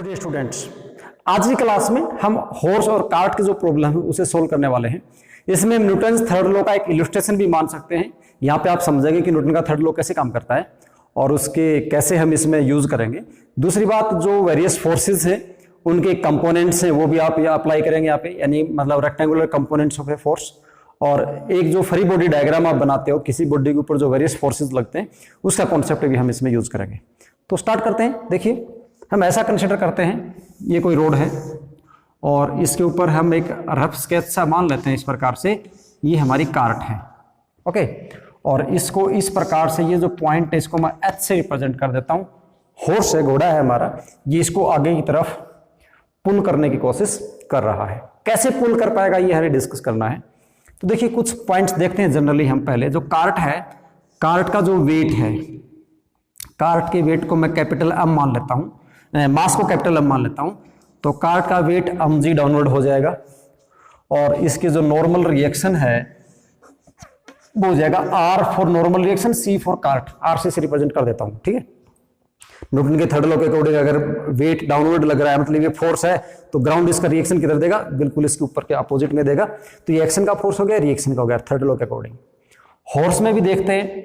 Hello dear students, आज की class में हम हॉर्स और कार्ट के जो प्रॉब्लम है उसे सोल्व करने वाले हैं। इसमें हम न्यूटन थर्ड लॉ का एक इलस्ट्रेशन भी मान सकते हैं। यहाँ पे आप समझेंगे कि न्यूटन का थर्ड लॉ कैसे काम करता है और उसके कैसे हम इसमें यूज करेंगे। दूसरी बात, जो वेरियस फोर्सेस हैं उनके कंपोनेंट्स हैं वो भी आप यहाँ अप्लाई करेंगे यहाँ पे, यानी मतलब rectangular components of a force. और एक जो फ्री बॉडी डायग्राम आप बनाते हो, किसी बॉडी के ऊपर जो वेरियस फोर्सेस लगते हैं उसका कॉन्सेप्ट भी हम इसमें यूज करेंगे। तो स्टार्ट करते हैं। देखिए, हम ऐसा कंसिडर करते हैं, ये कोई रोड है और इसके ऊपर हम एक रफ स्केच सा मान लेते हैं इस प्रकार से, ये हमारी कार्ट है। ओके, और इसको इस प्रकार से, ये जो पॉइंट है इसको मैं एच से रिप्रेजेंट कर देता हूँ। हॉर्स है, घोड़ा है हमारा, ये इसको आगे की तरफ पुल करने की कोशिश कर रहा है। कैसे पुल कर पाएगा ये हमें डिस्कस करना है। तो देखिए, कुछ पॉइंट्स देखते हैं जनरली हम पहले। जो कार्ट है, कार्ट का जो वेट है, कार्ट के वेट को मैं कैपिटल एम मान लेता हूँ, मास को कैपिटल एम मान लेता हूं। तो कार्ट का वेट mg डाउनवर्ड हो जाएगा और इसके जो नॉर्मल रिएक्शन है वो हो जाएगा r for normal reaction, c for cart, r से रिप्रेजेंट कर देता हूं। ठीक है, न्यूटन के थर्ड लॉ के अकॉर्डिंग अगर वेट डाउनवर्ड लग रहा है, मतलब ये फोर्स है, तो ग्राउंड इसका रिएक्शन किधर देगा, बिल्कुल इसके ऊपर के अपोजिट में देगा। तो ये एक्शन का फोर्स हो गया, रिएक्शन का हो गया थर्ड लॉ के अकॉर्डिंग। हॉर्स में भी देखते हैं,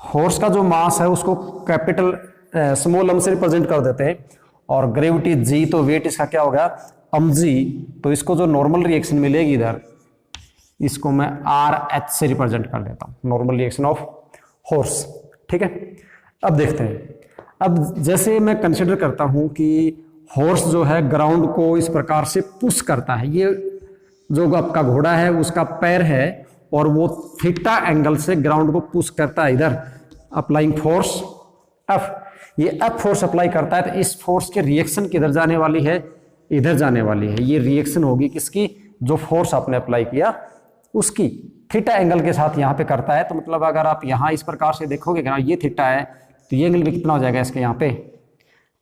हॉर्स का जो मास है उसको कैपिटल स्मॉल एम से रिप्रेजेंट कर देते हैं और ग्रेविटी g, तो वेट इसका क्या होगा mg। तो इसको जो नॉर्मल रिएक्शन मिलेगी इधर, इसको मैं RH से रिप्रेजेंट कर देता हूं, नॉर्मल रिएक्शन ऑफ हॉर्स। ठीक है, अब देखते हैं। अब जैसे मैं कंसिडर करता हूं कि हॉर्स जो है ग्राउंड को इस प्रकार से पुश करता है, ये जो आपका घोड़ा है उसका पैर है और वो थीटा एंगल से ग्राउंड को पुश करता है इधर, अप्लाइंग फोर्स F। ये F फोर्स अप्लाई करता है तो इस फोर्स के रिएक्शन किधर जाने वाली है, इधर जाने वाली है। ये रिएक्शन होगी किसकी, जो फोर्स आपने अप्लाई किया उसकी, थीटा एंगल के साथ यहाँ पे करता है। तो मतलब अगर आप यहाँ इस प्रकार से देखोगे ना, ये थीटा है तो ये एंगल भी कितना हो जाएगा इसके, यहाँ पे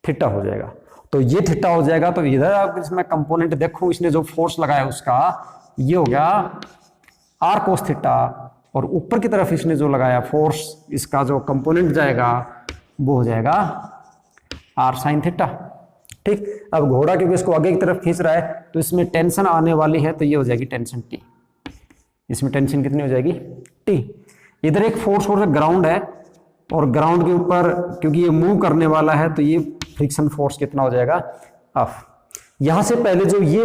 थीटा हो जाएगा। तो ये थीटा हो जाएगा। तो इधर आप इसमें कंपोनेंट देखो, इसने जो फोर्स लगाया उसका ये हो गया r cos थीटा, और ऊपर की तरफ इसने जो लगाया फोर्स, इसका जो कंपोनेंट जाएगा वो हो जाएगा r sin थीटा। ठीक, अब घोड़ा क्योंकि इसको आगे की तरफ खींच रहा है तो इसमें टेंशन आने वाली है, तो ये हो जाएगी टेंशन T। इसमें टेंशन कितनी हो जाएगी, T। इधर एक फोर्स हो रहा है, ग्राउंड है, और ग्राउंड के ऊपर क्योंकि ये मूव करने वाला है तो ये फ्रिक्शन फोर्स कितना हो जाएगा, F। यहां से पहले जो ये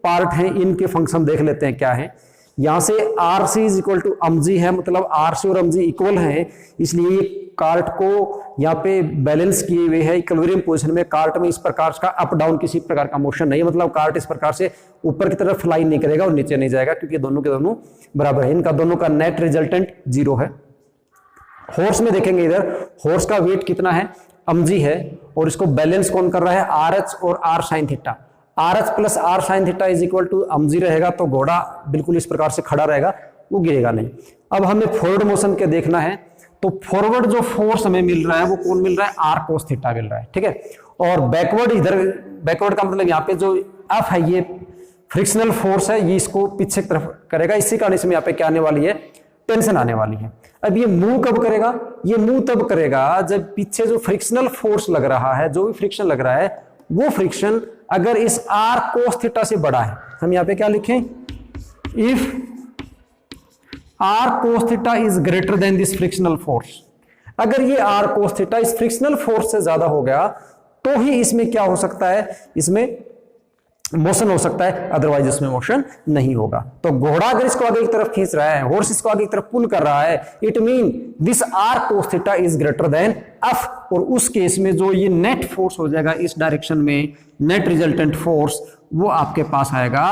पार्ट है इनके फंक्शन देख लेते हैं क्या है। यहां से RC is equal to mg है, मतलब RC और mg इक्वल है, इसलिए ये कार्ट को यहाँ पे बैलेंस किए हुए है इक्विलिब्रियम पोजीशन में। कार्ट में इस प्रकार का अप डाउन किसी प्रकार का मोशन नहीं है, मतलब कार्ट इस प्रकार से ऊपर की तरफ फ्लाई नहीं करेगा और नीचे नहीं जाएगा, क्योंकि दोनों के दोनों बराबर है। इनका दोनों का नेट रिजल्टेंट 0 है। हॉर्स में देखेंगे, इधर हॉर्स का वेट कितना है, mg है, और इसको बैलेंस कौन कर रहा है, RH और r sin थीटा। RH प्लस r sin थीटा इज इक्वल टू mg रहेगा, तो घोड़ा बिल्कुल इस प्रकार से खड़ा रहेगा, वो गिरेगा नहीं। अब हमें फॉरवर्ड मोशन के देखना है, तो फॉरवर्ड जो फोर्स हमें मिल रहा है वो कौन मिल रहा है, r cos थीटा मिल रहा है। ठीक है, और बैकवर्ड, इधर बैकवर्ड का मतलब यहाँ पे जो F है ये फ्रिक्शनल फोर्स है, ये इसको पीछे की तरफ करेगा। इसी कारण इसमें यहाँ पे क्या आने वाली है, टेंशन आने वाली है। अब ये मूव कब करेगा, ये मूव तब करेगा जब पीछे जो फ्रिक्शनल फोर्स लग रहा है, जो भी फ्रिक्शन लग रहा है वो फ्रिक्शन अगर इस r cos थीटा से बड़ा है। हम यहाँ पे क्या लिखें, if r cos theta is greater than this frictional force. अगर ये r cos थीटा इस फ्रिक्शनल फोर्स से ज्यादा हो गया तो ही इसमें क्या हो सकता है, इसमें मोशन हो सकता है, अदरवाइज इसमें मोशन नहीं होगा। तो घोड़ा अगर इसको आगे की तरफ खींच रहा है, हॉर्स इसको आगे की तरफ पुल कर रहा है, it mean this r cos theta is greater than F। और उस केस में जो ये नेट फोर्स हो जाएगा इस डायरेक्शन में, नेट रिजल्टेंट फोर्स, वो आपके पास आएगा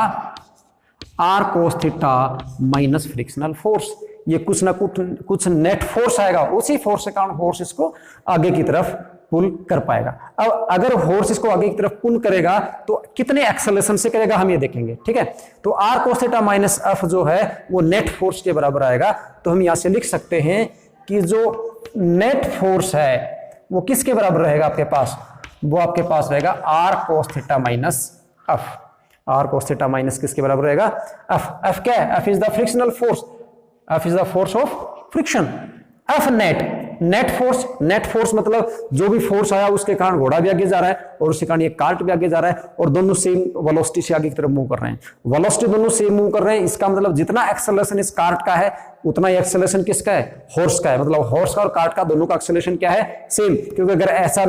r cos theta minus frictional force. ये कुछ ना कुछ नेट फोर्स आएगा, उसी फोर्स के कारण हॉर्स इसको आगे की तरफ पुल कर पाएगा। अब अगर हॉर्स इसको आगे की तरफ पुल करेगा तो कितने एक्सेलरेशन से करेगा हम ये देखेंगे। ठीक है, तो r cos theta minus F जो है वो नेट फोर्स के बराबर आएगा। तो हम यहां से लिख सकते हैं कि जो नेट फोर्स है वो किसके बराबर रहेगा आपके पास, वो आपके पास रहेगा r cos theta minus F। r cos theta minus किसके बराबर रहेगा, F। F क्या है, F is the frictional force, F is the force of friction. F net net force मतलब जो भी फोर्स आया उसके कारण घोड़ा भी आगे जा रहा है और उसके कारण ये कार्ट भी आगे जा रहा है और दोनों सेम वेलोसिटी से आगे की तरफ मूव कर रहे हैं। वेलोसिटी दोनों सेम मूव कर रहे हैं, इसका मतलब जितना एक्सेलरेशन इस कार्ट का है उतना ही एक्सेलरेशन किसका है, हॉर्स का है। मतलब हॉर्स का और कार्ट का दोनों का एक्सेलरेशन क्या है, सेम। क्योंकि अगर ऐसा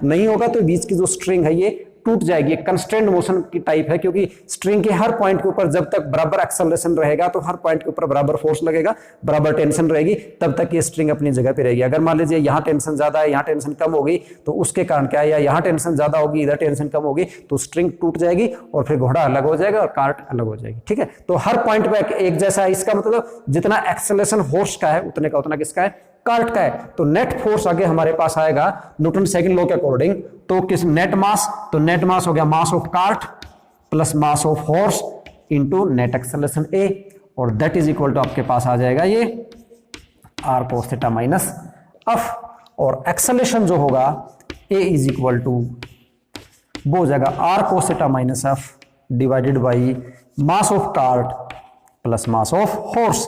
नहीं होगा तो बीच की जो स्ट्रिंग है ये टूट जाएगी। कंस्ट्रेंट मोशन की टाइप है, क्योंकि स्ट्रिंग के हर पॉइंट के ऊपर जब तक बराबर एक्सेलरेशन रहेगा तो हर पॉइंट के ऊपर बराबर फोर्स लगेगा, बराबर टेंशन रहेगी, तब तक ये स्ट्रिंग अपनी जगह पे रहेगी। अगर मान लीजिए यहाँ टेंशन ज्यादा है, यहाँ टेंशन कम होगी, तो उसके कारण क्या है, या यहाँ टेंशन ज्यादा होगी, इधर टेंशन कम होगी, तो स्ट्रिंग टूट जाएगी और फिर घोड़ा अलग हो जाएगा और कार्ट अलग हो जाएगी। ठीक है, तो हर पॉइंट पे एक जैसा है। इसका मतलब जितना एक्सेलरेशन हॉर्स का है उतने का उतना किसका है, कार्ट का है। तो नेट फोर्स आगे हमारे पास आएगा न्यूटन सेकंड लॉ के अकॉर्डिंग, तो किस नेट मास, तो नेट मास हो गया mass of cart plus mass of horse into net acceleration a, और दैट इज इक्वल टू आपके पास आ जाएगा ये R cos theta minus F, और एक्सेलरेशन जो होगा ए इज इक्वल टू वो हो जाएगा R cos theta minus F divided by mass of cart plus mass of horse.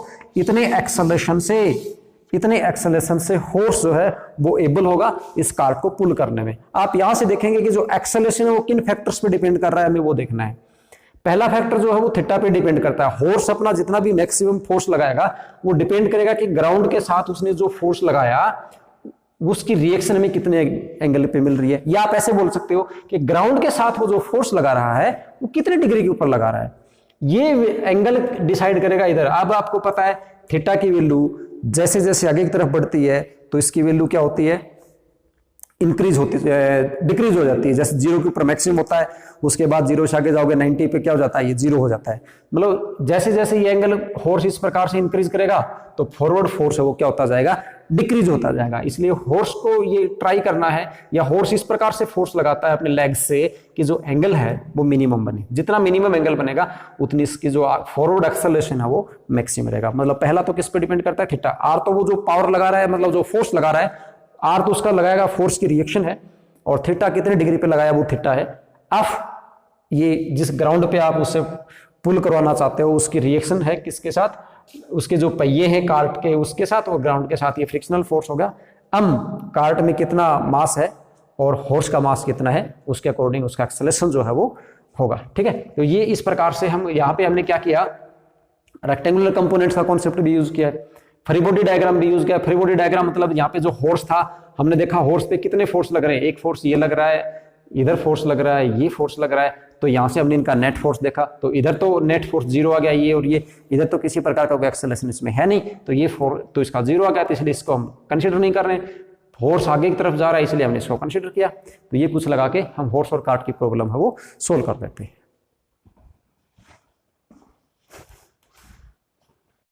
इतने एक्सेलरेशन से हॉर्स जो है वो एबल होगा इस कार्ट को पुल करने में। आप यहां से देखेंगे कि जो एक्सेलरेशन है वो किन फैक्टर्स पे डिपेंड कर रहा है, हमें वो देखना है। पहला फैक्टर जो है वो थीटा पे डिपेंड करता है। हॉर्स अपना जितना भी मैक्सिमम फोर्स लगाएगा वो डिपेंड करेगा कि ग्राउंड के साथ उसने जो फोर्स लगाया उसकी रिएक्शन हमें कितने एंगल पे मिल रही है। या आप ऐसे बोल सकते हो कि ग्राउंड के साथ वो जो फोर्स लगा रहा है वो कितने डिग्री के ऊपर लगा रहा है, ये एंगल डिसाइड करेगा इधर। अब आपको पता है थीटा की वैल्यू जैसे जैसे आगे की तरफ बढ़ती है तो इसकी वैल्यू क्या होती है, इंक्रीज होती है, डिक्रीज हो जाती है। जैसे 0 के ऊपर मैक्सिमम होता है, उसके बाद 0 से आगे जाओगे 90 पे क्या हो जाता है, ये 0 हो जाता है। मतलब जैसे जैसे ये एंगल हॉर्स इस प्रकार से इंक्रीज करेगा तो फॉरवर्ड फोर्स है वो क्या होता जाएगा, डिक्रीज होता जाएगा। इसलिए हॉर्स को ये ट्राई करना है, या हॉर्स इस प्रकार से फोर्स लगाता है अपने लेग्स से कि जो एंगल है वो मिनिमम बने। जितना मिनिमम एंगल बनेगा उतनी इसकी जो फॉरवर्ड एक्सेलरेशन है वो मैक्सिमम रहेगा। मतलब पहला तो किस पे डिपेंड करता है, थीटा। आर तो वो जो पावर लगा रहा है, मतलब जो फोर्स लगा रहा है, आर तो उसका लगाएगा फोर्स की रिएक्शन है, और थीटा कितने डिग्री पे लगाया वो थीटा है। एफ ये जिस ग्राउंड पे आप उससे पुल करवाना चाहते हो उसकी रिएक्शन है किसके साथ, उसके जो पहिए हैं कार्ट के उसके साथ, और ग्राउंड के साथ ये फ्रिक्शनल फोर्स होगा। कार्ट में कितना मास है और हॉर्स का मास कितना है उसके अकॉर्डिंग उसका एक्सेलरेशन जो है वो होगा। ठीक है, तो ये इस प्रकार से हम यहाँ पे हमने क्या किया, रेक्टेंगुलर कंपोनेंट्स का कॉन्सेप्ट भी यूज किया है, फ्री बॉडी डायग्राम भी यूज किया। फ्री बॉडी डायग्राम मतलब यहाँ पे जो हॉर्स था हमने देखा हॉर्स पे कितने फोर्स लग रहे हैं, एक फोर्स ये लग रहा है, इधर फोर्स लग रहा है, ये फोर्स लग रहा है, तो यहाँ से हमने इनका नेट फोर्स देखा, तो इधर तो नेट फोर्स 0 आ गया, ये और ये, इधर तो किसी प्रकार का एक्सेलरेशन इसमें है नहीं, तो ये फोर्स तो इसका 0 आ गया, तो इसलिए इसको हम कंसीडर नहीं कर रहे हैं। हॉर्स आगे की तरफ जा रहा है इसलिए हमने इसको कंसीडर किया। तो ये कुछ लगा के हम हॉर्स और कार्ट की प्रॉब्लम है वो सोल्व कर देते हैं।